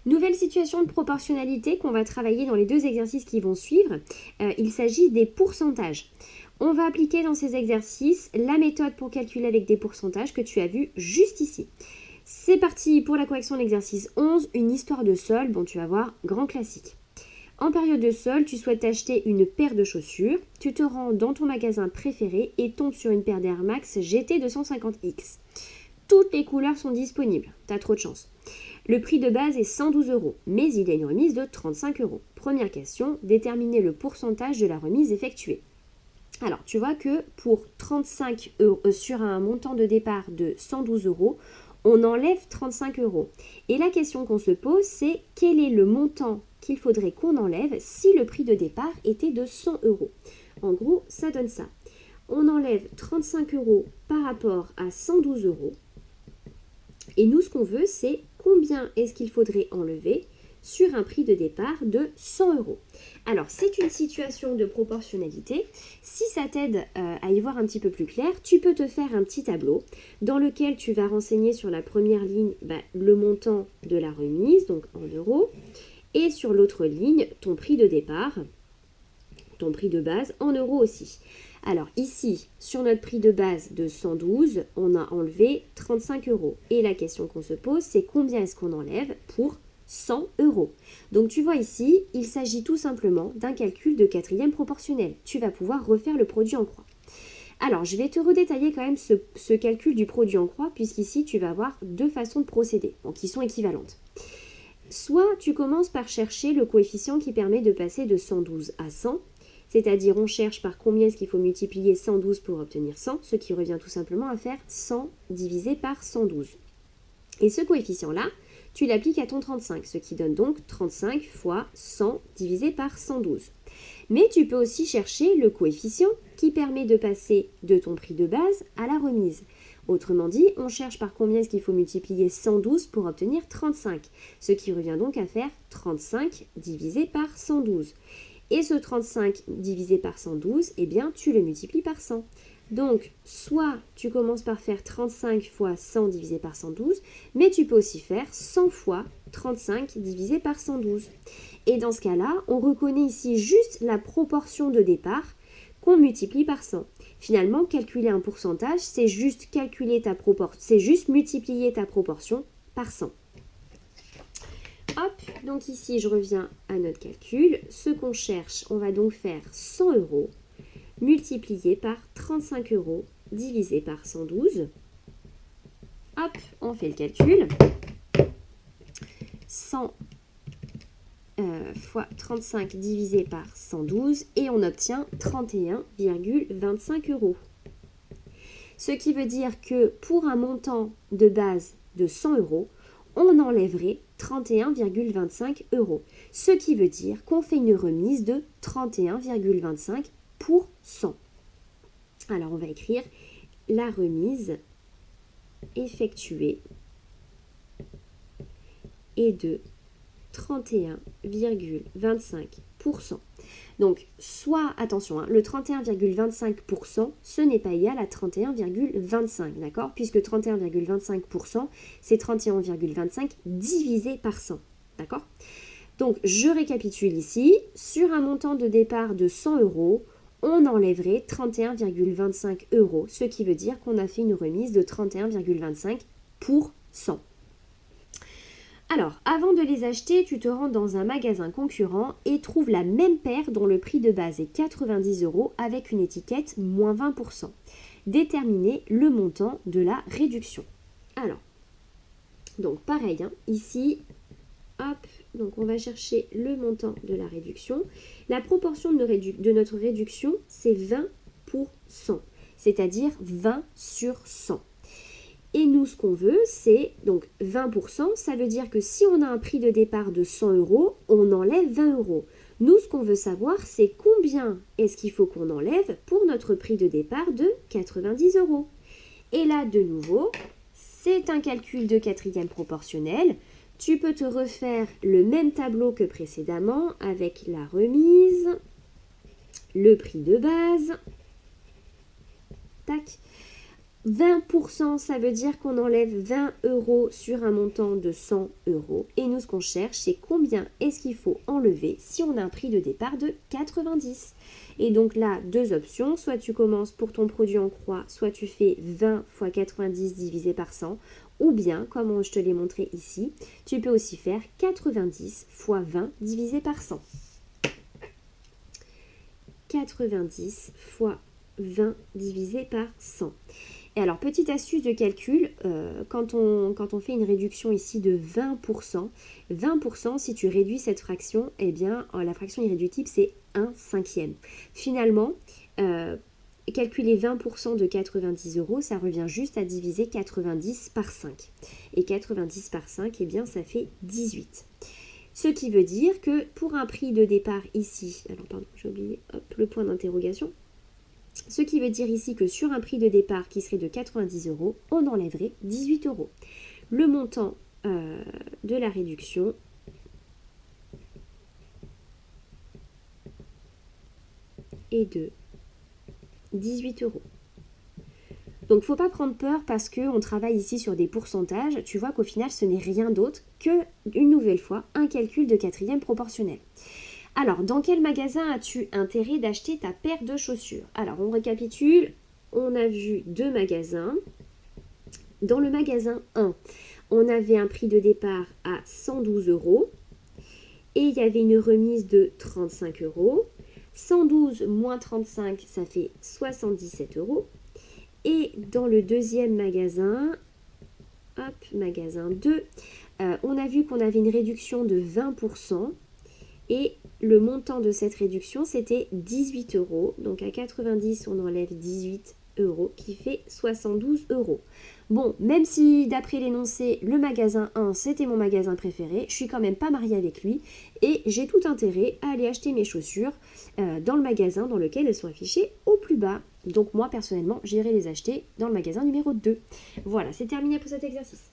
Nouvelle situation de proportionnalité qu'on va travailler dans les deux exercices qui vont suivre. Il s'agit des pourcentages. On va appliquer dans ces exercices la méthode pour calculer avec des pourcentages que tu as vu juste ici. C'est parti pour la correction de l'exercice 11, une histoire de solde. Bon, tu vas voir, grand classique. En période de solde, tu souhaites acheter une paire de chaussures. Tu te rends dans ton magasin préféré et tombes sur une paire d'Air Max GT 250X. Toutes les couleurs sont disponibles. T'as trop de chance. Le prix de base est 112 €, mais il y a une remise de 35 €. Première question, déterminer le pourcentage de la remise effectuée. Alors, tu vois que pour 35 € sur un montant de départ de 112 €, on enlève 35 €. Et la question qu'on se pose, c'est quel est le montant qu'il faudrait qu'on enlève si le prix de départ était de 100 €. En gros, ça donne ça. On enlève 35 € par rapport à 112 €. Et nous, ce qu'on veut, c'est combien est-ce qu'il faudrait enlever sur un prix de départ de 100 €. Alors, c'est une situation de proportionnalité. Si ça t'aide à y voir un petit peu plus clair, tu peux te faire un petit tableau dans lequel tu vas renseigner sur la première ligne le montant de la remise, donc en euros, et sur l'autre ligne, ton prix de départ, ton prix de base en euros aussi. Alors ici, sur notre prix de base de 112, on a enlevé 35 €. Et la question qu'on se pose, c'est combien est-ce qu'on enlève pour 100 €. Donc tu vois ici, il s'agit tout simplement d'un calcul de quatrième proportionnel. Tu vas pouvoir refaire le produit en croix. Alors je vais te redétailler quand même ce calcul du produit en croix, puisqu'ici tu vas avoir deux façons de procéder, donc qui sont équivalentes. Soit tu commences par chercher le coefficient qui permet de passer de 112 à 100, c'est-à-dire on cherche par combien est-ce qu'il faut multiplier 112 pour obtenir 100, ce qui revient tout simplement à faire 100 divisé par 112. Et ce coefficient-là, tu l'appliques à ton 35, ce qui donne donc 35 fois 100 divisé par 112. Mais tu peux aussi chercher le coefficient qui permet de passer de ton prix de base à la remise. Autrement dit, on cherche par combien est-ce qu'il faut multiplier 112 pour obtenir 35, ce qui revient donc à faire 35 divisé par 112. Et ce 35 divisé par 112, eh bien, tu le multiplies par 100. Donc, soit tu commences par faire 35 fois 100 divisé par 112, mais tu peux aussi faire 100 fois 35 divisé par 112. Et dans ce cas-là, on reconnaît ici juste la proportion de départ qu'on multiplie par 100. Finalement, calculer un pourcentage, c'est juste multiplier ta proportion par 100. Hop, donc ici je reviens à notre calcul. Ce qu'on cherche, on va donc faire 100 € multiplié par 35 € divisé par 112. Hop, on fait le calcul. 100 fois 35 divisé par 112 et on obtient 31,25 €. Ce qui veut dire que pour un montant de base de 100 €, on enlèverait 31,25 €. Ce qui veut dire qu'on fait une remise de 31,25 pour 100. Alors on va écrire la remise effectuée est de 31,25%. Donc, soit, attention, le 31,25%, ce n'est pas égal à 31,25, d'accord? Puisque 31,25%, c'est 31,25 divisé par 100, d'accord? Donc, je récapitule ici. Sur un montant de départ de 100 €, on enlèverait 31,25 €, ce qui veut dire qu'on a fait une remise de 31,25 pour 100. Alors, avant de les acheter, tu te rends dans un magasin concurrent et trouves la même paire dont le prix de base est 90 € avec une étiquette moins 20%. Déterminer le montant de la réduction. Alors, donc pareil, ici, hop, donc on va chercher le montant de la réduction. La proportion de notre réduction, c'est 20 pour 100, c'est-à-dire 20 sur 100. Et nous, ce qu'on veut, c'est donc 20%. Ça veut dire que si on a un prix de départ de 100 €, on enlève 20 €. Nous, ce qu'on veut savoir, c'est combien est-ce qu'il faut qu'on enlève pour notre prix de départ de 90 €. Et là, de nouveau, c'est un calcul de quatrième proportionnel. Tu peux te refaire le même tableau que précédemment avec la remise, le prix de base. Tac. 20%, ça veut dire qu'on enlève 20 € sur un montant de 100 €. Et nous, ce qu'on cherche, c'est combien est-ce qu'il faut enlever si on a un prix de départ de 90. Et donc là, deux options. Soit tu commences pour ton produit en croix, soit tu fais 20 fois 90 divisé par 100. Ou bien, comme je te l'ai montré ici, tu peux aussi faire 90 fois 20 divisé par 100. 90 fois 20 divisé par 100. Et alors, petite astuce de calcul, quand on fait une réduction ici de 20%, si tu réduis cette fraction, eh bien, la fraction irréductible, c'est 1/5. Finalement, calculer 20% de 90 €, ça revient juste à diviser 90 par 5. Et 90 par 5, eh bien, ça fait 18. Ce qui veut dire que pour un prix de départ ici, alors pardon, j'ai oublié le point d'interrogation. Ce qui veut dire ici que sur un prix de départ qui serait de 90 €, on enlèverait 18 €. Le montant de la réduction est de 18 €. Donc, il ne faut pas prendre peur parce qu'on travaille ici sur des pourcentages. Tu vois qu'au final, ce n'est rien d'autre que, une nouvelle fois, un calcul de quatrième proportionnel. Alors, dans quel magasin as-tu intérêt d'acheter ta paire de chaussures? Alors, on récapitule. On a vu deux magasins. Dans le magasin 1, on avait un prix de départ à 112 € et il y avait une remise de 35 €. 112 moins 35, ça fait 77 €. Et dans le deuxième magasin, magasin 2, on a vu qu'on avait une réduction de 20%. Et le montant de cette réduction, c'était 18 €. Donc à 90, on enlève 18 € qui fait 72 €. Bon, même si d'après l'énoncé, le magasin 1, c'était mon magasin préféré, je suis quand même pas mariée avec lui et j'ai tout intérêt à aller acheter mes chaussures dans le magasin dans lequel elles sont affichées au plus bas. Donc moi, personnellement, j'irai les acheter dans le magasin numéro 2. Voilà, c'est terminé pour cet exercice.